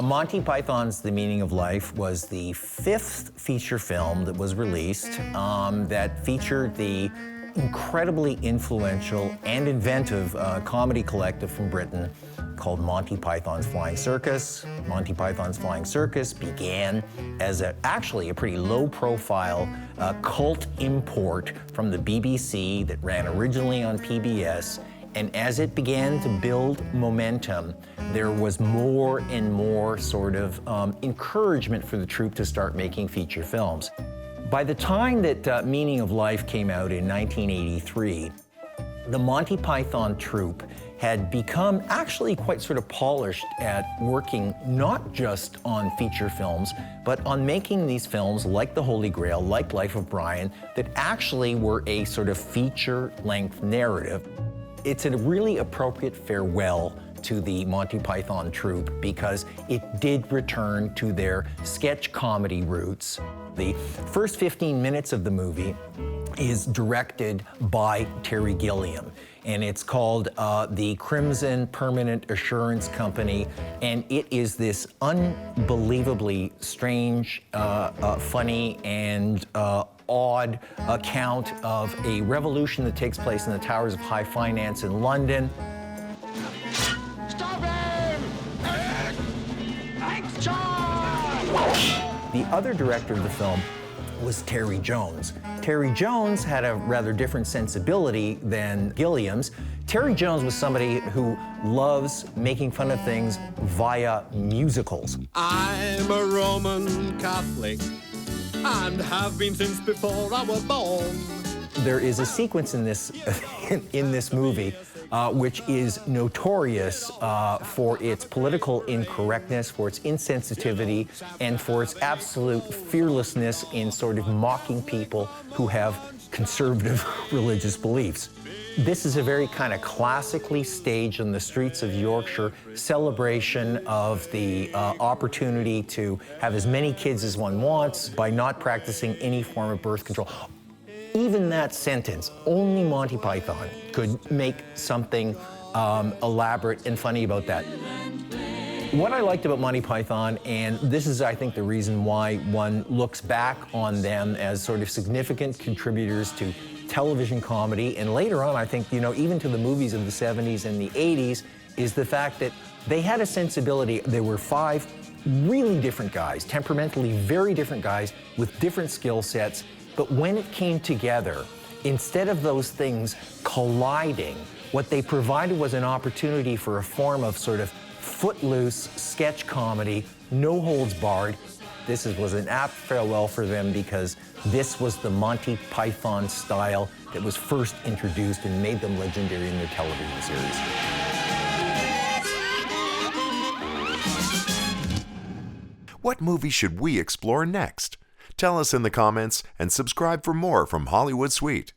Monty Python's The Meaning of Life was the 5th feature film that was released that featured the incredibly influential and inventive comedy collective from Britain called Monty Python's Flying Circus. Monty Python's Flying Circus began as actually a pretty low-profile cult import from the BBC that ran originally on PBS. And as it began to build momentum, there was more and more sort of encouragement for the troupe to start making feature films. By the time that Meaning of Life came out in 1983, the Monty Python troupe had become actually quite sort of polished at working not just on feature films, but on making these films like The Holy Grail, like Life of Brian, that actually were a sort of feature-length narrative. It's a really appropriate farewell to the Monty Python troupe because it did return to their sketch comedy roots. The first 15 minutes of the movie is directed by Terry Gilliam, and it's called the Crimson Permanent Assurance Company, and it is this unbelievably strange, funny, and odd account of a revolution that takes place in the towers of high finance in London. Stop him! Action! The other director of the film was Terry Jones. Terry Jones had a rather different sensibility than Gilliam's. Terry Jones was somebody who loves making fun of things via musicals. I'm a Roman Catholic and have been since before I was born. There is a sequence in this in this movie which is notorious for its political incorrectness, for its insensitivity, and for its absolute fearlessness in sort of mocking people who have conservative religious beliefs. This is a very kind of classically staged on the streets of Yorkshire celebration of the opportunity to have as many kids as one wants by not practicing any form of birth control. Even that sentence, only Monty Python could make something elaborate and funny about that. What I liked about Monty Python, and this is, I think, the reason why one looks back on them as sort of significant contributors to television comedy, and later on, I think, you know, even to the movies of the 70s and the 80s, is the fact that they had a sensibility. There were 5 really different guys, temperamentally very different guys with different skill sets. But when it came together, instead of those things colliding, what they provided was an opportunity for a form of sort of footloose sketch comedy, no holds barred. This was an apt farewell for them because this was the Monty Python style that was first introduced and made them legendary in their television series. What movie should we explore next? Tell us in the comments and subscribe for more from Hollywood Suite.